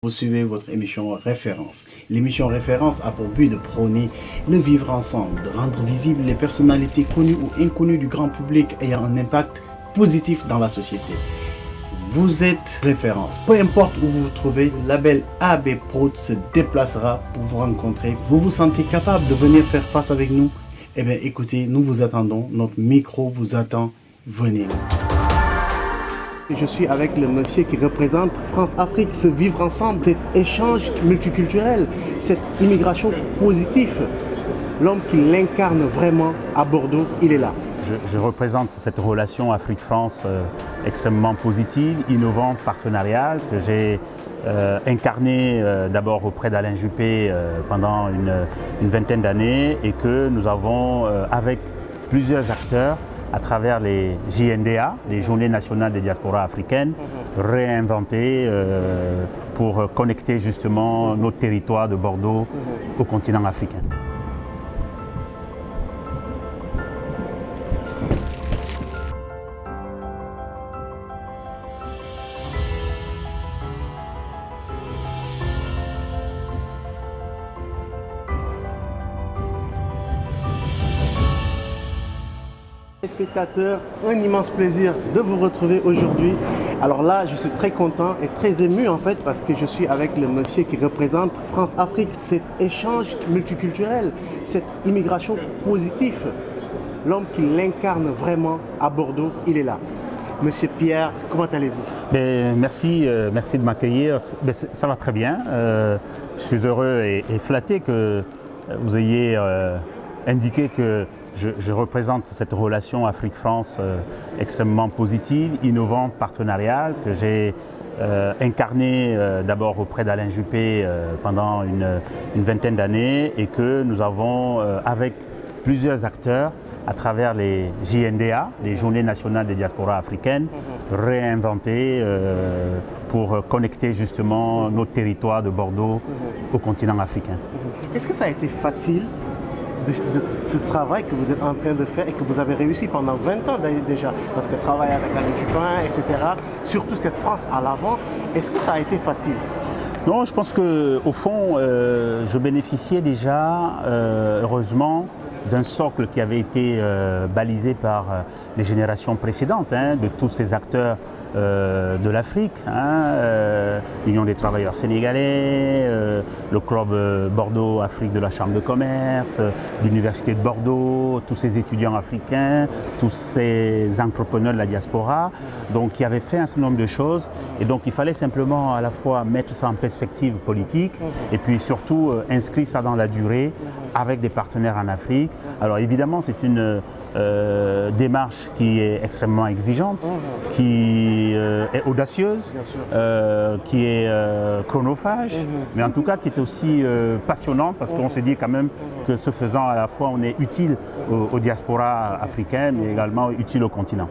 Vous suivez votre émission Référence. L'émission Référence a pour but de prôner le vivre ensemble, de rendre visibles les personnalités connues ou inconnues du grand public ayant un impact positif dans la société. Vous êtes Référence. Peu importe où vous vous trouvez, le label AB Prod se déplacera pour vous rencontrer. Vous vous sentez capable de venir faire face avec nous? Eh bien écoutez, nous vous attendons. Notre micro vous attend. Venez. Je suis avec le monsieur qui représente France-Afrique, ce vivre ensemble, cet échange multiculturel, cette immigration positive. L'homme qui l'incarne vraiment à Bordeaux, il est là. Je représente cette relation Afrique-France extrêmement positive, innovante, partenariale, que j'ai incarnée d'abord auprès d'Alain Juppé pendant une vingtaine d'années et que nous avons, avec plusieurs acteurs, à travers les JNDA, les Journées nationales des diasporas africaines, réinventées pour connecter justement notre territoire de Bordeaux au continent africain. Spectateurs, un immense plaisir de vous retrouver aujourd'hui. Alors là, je suis très content et très ému en fait parce que je suis avec le monsieur qui représente France-Afrique, cet échange multiculturel, cette immigration positive. L'homme qui l'incarne vraiment à Bordeaux, il est là. Monsieur Pierre, comment allez-vous? Merci de m'accueillir. Ça va très bien. Je suis heureux et flatté que vous ayez indiqué que je représente cette relation Afrique-France extrêmement positive, innovante, partenariale, que j'ai incarnée d'abord auprès d'Alain Juppé pendant une vingtaine d'années et que nous avons, avec plusieurs acteurs, à travers les JNDA, les Journées nationales des diasporas africaines, réinventées pour connecter justement notre territoire de Bordeaux au continent africain. Est-ce que ça a été facile de ce travail que vous êtes en train de faire et que vous avez réussi pendant 20 ans déjà, parce que travailler avec Alain Juppé, etc., surtout cette France à l'avant, est-ce que ça a été facile? Non, je pense qu'au fond, je bénéficiais déjà, heureusement, d'un socle qui avait été balisé par les générations précédentes, de tous ces acteurs de l'Afrique, l'Union des travailleurs sénégalais, le club Bordeaux Afrique de la Chambre de commerce, l'Université de Bordeaux, tous ces étudiants africains, tous ces entrepreneurs de la diaspora, donc qui avaient fait un certain nombre de choses et donc il fallait simplement à la fois mettre ça en perspective politique et puis surtout inscrire ça dans la durée avec des partenaires en Afrique. Alors évidemment c'est une démarche qui est extrêmement exigeante, qui est audacieuse, qui est chronophage, mais en tout cas qui est aussi passionnante parce qu'on se dit quand même que ce faisant à la fois on est utile aux diasporas africaines mais également utile au continent.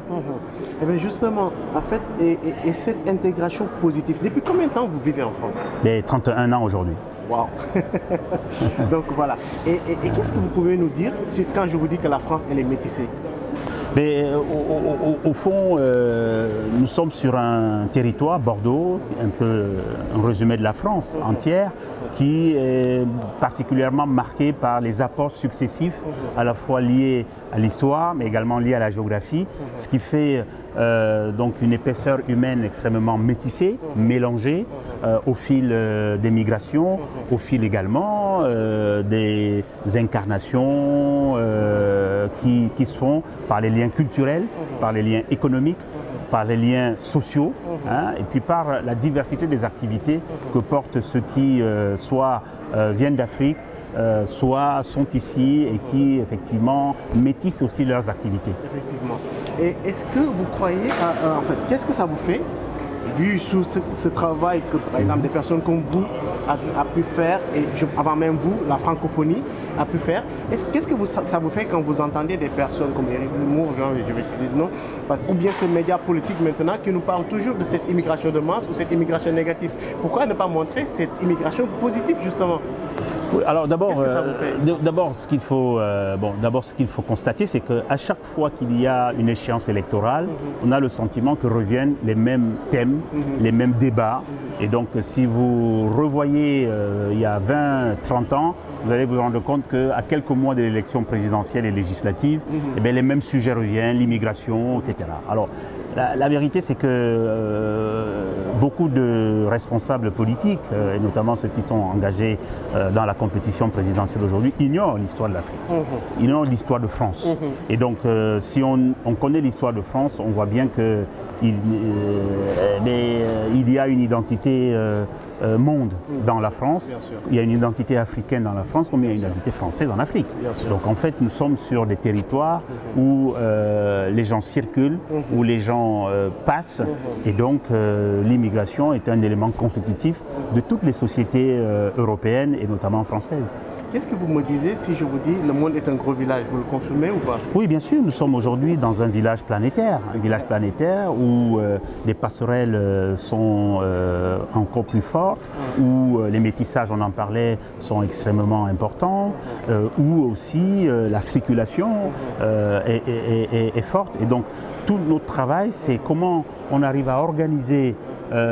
Et bien justement, en fait, et cette intégration positive, depuis combien de temps vous vivez en France? 31 ans aujourd'hui. Wow. Donc voilà. Et qu'est-ce que vous pouvez nous dire quand je vous dis que la France, elle est métissée? Mais au fond, nous sommes sur un territoire, Bordeaux, un peu un résumé de la France entière, qui est particulièrement marqué par les apports successifs, à la fois liés à l'histoire, mais également liés à la géographie, ce qui fait donc une épaisseur humaine extrêmement métissée, mélangée au fil des migrations, au fil également des incarnations qui se font par les liens culturels, par les liens économiques, par les liens sociaux, et puis par la diversité des activités que portent ceux qui soit viennent d'Afrique, soit sont ici et qui effectivement métissent aussi leurs activités. Effectivement. Et est-ce que vous croyez, en fait, qu'est-ce que ça vous fait, vu ce travail que par exemple des personnes comme vous a pu faire, et avant même vous, la francophonie a pu faire, qu'est-ce que ça vous fait quand vous entendez des personnes comme Éric Zemmour, je vais citer de nom, ou bien ces médias politiques maintenant qui nous parlent toujours de cette immigration de masse ou cette immigration négative? Pourquoi ne pas montrer cette immigration positive justement? Oui, alors d'abord, Qu'est-ce que ça vous fait? d'abord ce qu'il faut, ce qu'il faut constater, c'est qu'à chaque fois qu'il y a une échéance électorale, on a le sentiment que reviennent les mêmes thèmes, les mêmes débats. Et donc, si vous revoyez il y a 20, 30 ans, vous allez vous rendre compte qu'à quelques mois de l'élection présidentielle et législative, eh bien, les mêmes sujets reviennent, l'immigration, etc. Alors, la vérité, c'est que beaucoup de responsables politiques, et notamment ceux qui sont engagés dans la compétition présidentielle aujourd'hui, ignorent l'histoire de l'Afrique, ignorent l'histoire de France. Et donc, si on connaît l'histoire de France, on voit bien qu'il y a une identité monde dans la France, il y a une identité africaine dans la France, comme il y a une identité française en Afrique. Donc en fait, nous sommes sur des territoires où les gens circulent, où les gens passent, et donc l'immigration est un élément constitutif de toutes les sociétés européennes et notamment françaises. Qu'est-ce que vous me disiez si je vous dis le monde est un gros village? Vous le confirmez ou pas? Oui, bien sûr, nous sommes aujourd'hui dans un village planétaire où les passerelles sont encore plus fortes, où les métissages, on en parlait, sont extrêmement importants, où aussi la circulation est forte. Et donc, tout notre travail, c'est comment on arrive à organiser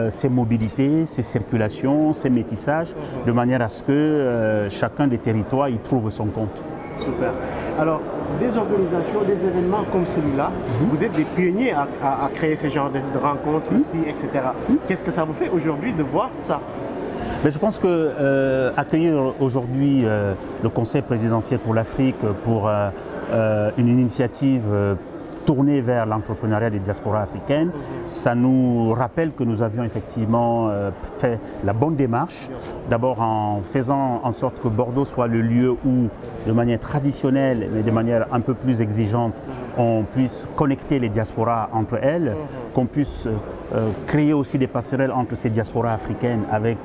ces mobilités, ces circulations, ces métissages, de manière à ce que chacun des territoires y trouve son compte. Super. Alors, des organisations, des événements comme celui-là, vous êtes des pionniers à créer ce genre de rencontres ici, etc. Qu'est-ce que ça vous fait aujourd'hui de voir ça? Mais je pense que accueillir aujourd'hui le Conseil présidentiel pour l'Afrique pour une initiative tournée vers l'entrepreneuriat des diasporas africaines, ça nous rappelle que nous avions effectivement fait la bonne démarche, d'abord en faisant en sorte que Bordeaux soit le lieu où, de manière traditionnelle, mais de manière un peu plus exigeante, on puisse connecter les diasporas entre elles, qu'on puisse créer aussi des passerelles entre ces diasporas africaines avec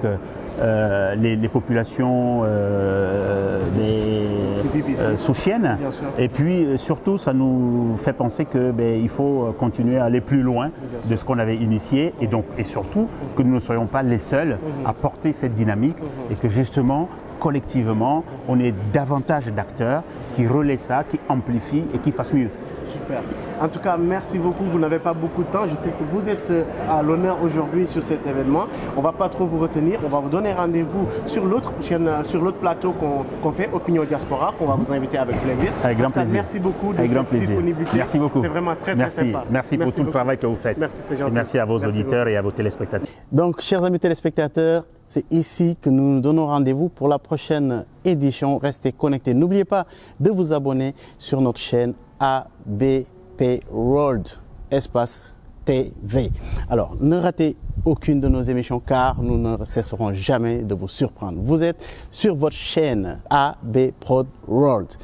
les populations souchiennes. Et puis surtout, ça nous fait penser qu'il faut continuer à aller plus loin de ce qu'on avait initié et surtout que nous ne soyons pas les seuls à porter cette dynamique et que justement, collectivement, on ait davantage d'acteurs qui relaient ça, qui amplifient et qui fassent mieux. Super. En tout cas, merci beaucoup. Vous n'avez pas beaucoup de temps. Je sais que vous êtes à l'honneur aujourd'hui sur cet événement. On ne va pas trop vous retenir. On va vous donner rendez-vous sur l'autre chaîne, sur l'autre plateau qu'on fait, Opinion Diaspora, qu'on va vous inviter avec plaisir. Avec grand plaisir. Merci beaucoup de avec cette disponibilité. Merci beaucoup. C'est vraiment très sympa. Merci pour tout le travail que vous faites. Merci, c'est gentil. Et merci à vos auditeurs et à vos téléspectateurs. Donc, chers amis téléspectateurs, c'est ici que nous nous donnons rendez-vous pour la prochaine édition. Restez connectés. N'oubliez pas de vous abonner sur notre chaîne ABP World Espace TV. Alors, ne ratez aucune de nos émissions car nous ne cesserons jamais de vous surprendre. Vous êtes sur votre chaîne AB Prod World.